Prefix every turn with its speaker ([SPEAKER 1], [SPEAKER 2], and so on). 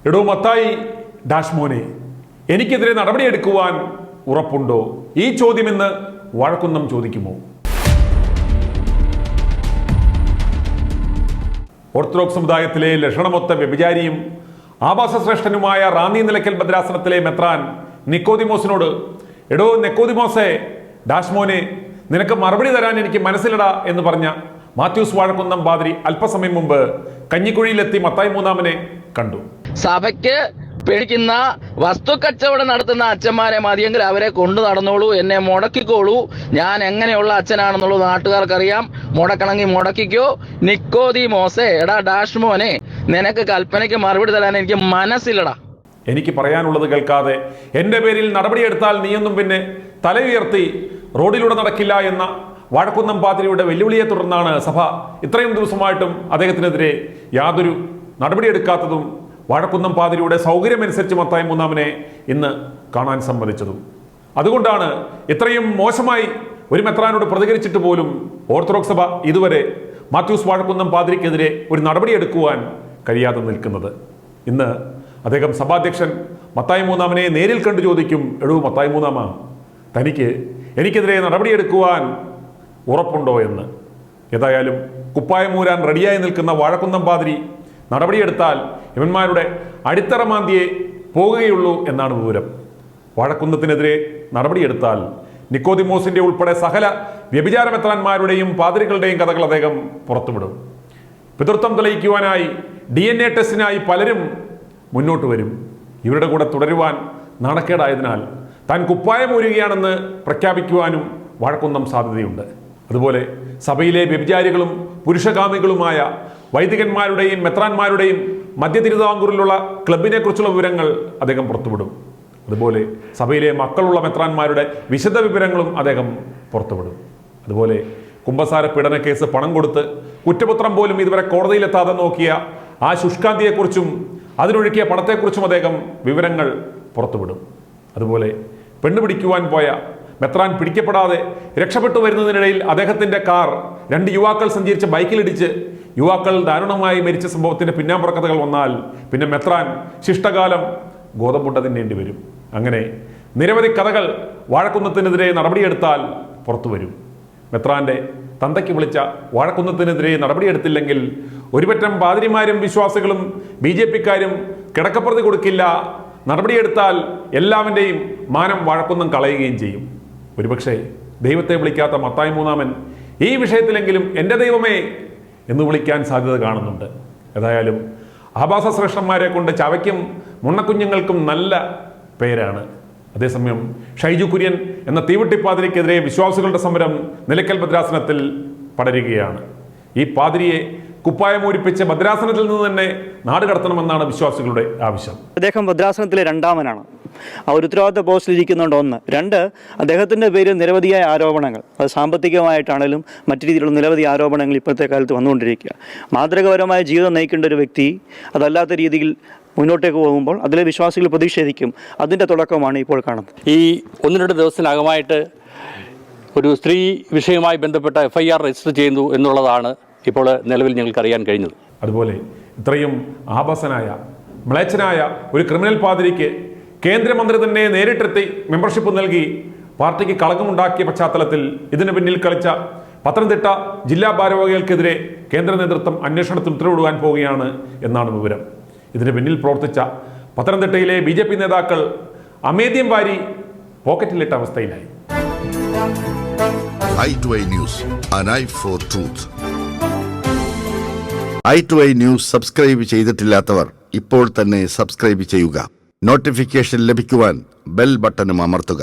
[SPEAKER 1] എടോ മത്തായി ഡാഷ്മോനെ, എനിക്കെതിരെ നടപടിയെടുക്കുവാൻ ഉറപ്പുണ്ടോ? ഈ ചോദ്യം ഇന്ന് വാഴക്കുന്നം ചോദിക്കുമോ? ഓർത്തഡോക്സ് സമുദായത്തിലെ ലക്ഷണമൊത്ത വ്യഭിചാരിയും ആവാസശ്രേഷ്ഠനുമായ റാന്നി നിലയ്ക്കൽ ഭദ്രാസനത്തിലെ മെത്രാൻ നിക്കോദിമോസിനോട്, എടോ നിക്കോദിമോസെ, ഡാഷ്മോനെ, നിനക്ക് മറുപടി തരാൻ എനിക്ക് മനസ്സിലടാ എന്ന് പറഞ്ഞ മാത്യൂസ് വാഴക്കുന്നം പാതിരി അല്പസമയം മുമ്പ് കഞ്ഞിക്കുഴിയിലെത്തി മത്തായി മൂന്നാമനെ കണ്ടു.
[SPEAKER 2] സഭയ്ക്ക് പേടിക്കുന്ന വസ്തുക്കച്ചവടം നടത്തുന്ന അച്ഛന്മാരെ മതിയെങ്കിൽ അവരെ കൊണ്ടു നടന്നോളൂ, എന്നെ മുടക്കിക്കോളൂ. ഞാൻ എങ്ങനെയുള്ള അച്ഛനാണെന്നുള്ളത് നാട്ടുകാർക്കറിയാം. മുടക്കണമെങ്കിൽ മുടക്കിക്കോ. നിക്കോദിമോസേ, എടാ ഡാഷ്മോനെ, നിനക്ക് കൽപ്പനയ്ക്ക് മറുപടി തരാൻ എനിക്ക് മനസ്സിലടാ.
[SPEAKER 1] എനിക്ക് പറയാനുള്ളത് കേൾക്കാതെ എൻ്റെ പേരിൽ നടപടിയെടുത്താൽ നീയൊന്നും പിന്നെ തല ഉയർത്തി റോഡിലൂടെ നടക്കില്ല എന്ന വാഴക്കുന്നം പാതിരിയുടെ വെല്ലുവിളിയെ തുടർന്നാണ് സഭ ഇത്രയും ദിവസമായിട്ടും അദ്ദേഹത്തിനെതിരെ യാതൊരു നടപടിയെടുക്കാത്തതും വാഴക്കുന്നം പാതിരിയുടെ സൗകര്യമനുസരിച്ച് മത്തായി മൂന്നാമനെ ഇന്ന് കാണാൻ സമ്മതിച്ചതും. അതുകൊണ്ടാണ് ഇത്രയും മോശമായി ഒരു മെത്രാനോട് പ്രതികരിച്ചിട്ട് പോലും ഓർത്തഡോക്സ് സഭ ഇതുവരെ മാത്യൂസ് വാഴക്കുന്നം പാതിരിക്കെതിരെ ഒരു നടപടിയെടുക്കുവാൻ കഴിയാതെ നിൽക്കുന്നത്. ഇന്ന് അദ്ദേഹം സഭാധ്യക്ഷൻ മത്തായി മൂന്നാമനെ നേരിൽ കണ്ടു ചോദിക്കും, എടൂ മത്തായി മൂന്നാമ, എനിക്കെതിരെ നടപടിയെടുക്കുവാൻ ഉറപ്പുണ്ടോ എന്ന്. ഏതായാലും കുപ്പായമൂരാൻ റെഡിയായി നിൽക്കുന്ന വാഴക്കുന്നം പാതിരി നടപടിയെടുത്താൽ ഇവന്മാരുടെ അടിത്തറ മാന്തിയെ പോകുകയുള്ളൂ എന്നാണ് വിവരം. വാഴക്കുന്നത്തിനെതിരെ നടപടിയെടുത്താൽ നിക്കോദിമോസിന്റെ ഉൾപ്പെടെ സകല വ്യഭിചാരമെത്രാന്മാരുടെയും പാതിരികളുടെയും കഥകൾ അദ്ദേഹം പുറത്തുവിടും. പിതൃത്വം തെളിയിക്കുവാനായി DNA ടെസ്റ്റിനായി പലരും മുന്നോട്ട് വരും. ഇവരുടെ കൂടെ തുടരുവാൻ നാണക്കേടായതിനാൽ താൻ കുപ്പായമൂരുകയാണെന്ന് പ്രഖ്യാപിക്കുവാനും വാഴക്കുന്നം സാധ്യതയുണ്ട്. അതുപോലെ സഭയിലെ വ്യഭിചാരികളും പുരുഷകാമികളുമായ വൈദികന്മാരുടെയും മെത്രാന്മാരുടെയും മധ്യ തിരുവിതാംകൂറിലുള്ള ക്ലബിനെ കുറിച്ചുള്ള വിവരങ്ങൾ അദ്ദേഹം പുറത്തുവിടും. അതുപോലെ സഭയിലെ മക്കളുള്ള മെത്രാന്മാരുടെ വിശദ വിവരങ്ങളും അദ്ദേഹം പുറത്തുവിടും. അതുപോലെ കുമ്പസാര പീഡന കേസ് പണം കൊടുത്ത് കുറ്റപത്രം പോലും ഇതുവരെ കോടതിയിലെത്താതെ നോക്കിയ ആ ശുഷ്കാന്തിയെക്കുറിച്ചും അതിനൊഴുക്കിയ പണത്തെക്കുറിച്ചും അദ്ദേഹം വിവരങ്ങൾ പുറത്തുവിടും. അതുപോലെ പെണ്ണുപിടിക്കുവാൻ പോയ മെത്രാൻ പിടിക്കപ്പെടാതെ രക്ഷപ്പെട്ടു വരുന്നതിനിടയിൽ അദ്ദേഹത്തിൻ്റെ കാർ 2 യുവാക്കൾ സഞ്ചരിച്ച ബൈക്കിലിടിച്ച് യുവാക്കൾ ദാരുണമായി മരിച്ച സംഭവത്തിൻ്റെ പിന്നാമ്പുറക്കഥകൾ വന്നാൽ പിന്നെ മെത്രാൻ ശിഷ്ടകാലം ഗോതമ്പുണ്ട തിന്നേണ്ടി വരും. അങ്ങനെ നിരവധി കഥകൾ വാഴക്കുന്നത്തിനെതിരെ നടപടിയെടുത്താൽ പുറത്തു വരും. മെത്രാന്റെ തന്തയ്ക്ക് വിളിച്ച വാഴക്കുന്നത്തിനെതിരെ നടപടിയെടുത്തില്ലെങ്കിൽ ഒരുപറ്റം പാതിരിമാരും വിശ്വാസികളും BJP-ക്കാരും കിടക്കപ്പുറത്ത് കൊടുക്കില്ല. നടപടിയെടുത്താൽ എല്ലാവൻ്റെയും മാനം വാഴക്കുന്നം കളയുകയും ചെയ്യും. ഒരുപക്ഷെ ദൈവത്തെ വിളിക്കാത്ത മത്തായി മൂന്നാമൻ ഈ വിഷയത്തിലെങ്കിലും എൻ്റെ ദൈവമേ എന്ന് വിളിക്കാൻ സാധ്യത കാണുന്നുണ്ട്. ഏതായാലും ആഭാസശ്രേഷ്ഠന്മാരെ കൊണ്ട് ചവയ്ക്കും മുണ്ണക്കുഞ്ഞുങ്ങൾക്കും നല്ല പേരാണ്. അതേസമയം ഷൈജു കുര്യൻ എന്ന തീവട്ടിപ്പാതിരിക്കെതിരെ വിശ്വാസികളുടെ സമരം നിലയ്ക്കൽ ഭദ്രാസനത്തിൽ പടരുകയാണ്. ഈ പാതിരിയെ കുപ്പായമൂരിപ്പിച്ച് ഭദ്രാസനത്തിൽ നിന്ന് തന്നെ നാട് കടത്തണമെന്നാണ് വിശ്വാസികളുടെ ആവശ്യം.
[SPEAKER 3] അദ്ദേഹം ഭദ്രാസനത്തിലെ രണ്ടാമനാണ്. ആ ഒരു ഉത്തരവാദിത്ത പോസ്റ്റിൽ ഇരിക്കുന്നുണ്ട്. 1. 2, അദ്ദേഹത്തിൻ്റെ പേരിൽ നിരവധിയായ ആരോപണങ്ങൾ, അത് സാമ്പത്തികമായിട്ടാണെങ്കിലും മറ്റു രീതിയിലുള്ള നിരവധി ആരോപണങ്ങൾ ഇപ്പോഴത്തെ കാലത്ത് വന്നുകൊണ്ടിരിക്കുക. മാതൃകപരമായ ജീവിതം നയിക്കേണ്ട ഒരു വ്യക്തി അതല്ലാത്ത രീതിയിൽ മുന്നോട്ടേക്ക് പോകുമ്പോൾ അതിലെ വിശ്വാസികൾ പ്രതിഷേധിക്കും. അതിൻ്റെ തുടക്കമാണ് ഇപ്പോൾ കാണുന്നത്.
[SPEAKER 4] ഈ 1-2 ദിവസത്തിനകമായിട്ട് ഒരു സ്ത്രീ വിഷയവുമായി ബന്ധപ്പെട്ട FIR രജിസ്റ്റർ ചെയ്യുന്നു എന്നുള്ളതാണ് ഇപ്പോൾ നിലവിൽ ഞങ്ങൾക്ക് അറിയാൻ കഴിഞ്ഞത്.
[SPEAKER 1] അതുപോലെ ഇത്രയും ആഭാസനായ മ്ലേച്ഛനായ ഒരു ക്രിമിനൽ പാതിരിക്ക് കേന്ദ്രമന്ത്രി തന്നെ നേരിട്ടെത്തി മെമ്പർഷിപ്പ് നൽകി പാർട്ടിക്ക് കളങ്കമുണ്ടാക്കിയ പശ്ചാത്തലത്തിൽ ഇതിന് പിന്നിൽ കളിച്ച പത്തനംതിട്ട ജില്ലാ ഭാരവാഹികൾക്കെതിരെ കേന്ദ്ര നേതൃത്വം അന്വേഷണത്തിന് ഉത്തരവിടുവാൻ പോവുകയാണ് എന്നാണ് വിവരം. ഇതിന് പിന്നിൽ പ്രവർത്തിച്ച പത്തനംതിട്ടയിലെ BJP നേതാക്കൾ അമേദ്യം വാരി പോക്കറ്റിലിട്ട അവസ്ഥയിലായി.
[SPEAKER 5] i2i News, an eye for truth. i2i News subscribe ചെയ്തിട്ടില്ലാത്തവർ ഇപ്പോൾ തന്നെ സബ്സ്ക്രൈബ് ചെയ്യുക. നോട്ടിഫിക്കേഷൻ ലഭിക്കുവാൻ ബെൽ ബട്ടണും അമർത്തുക.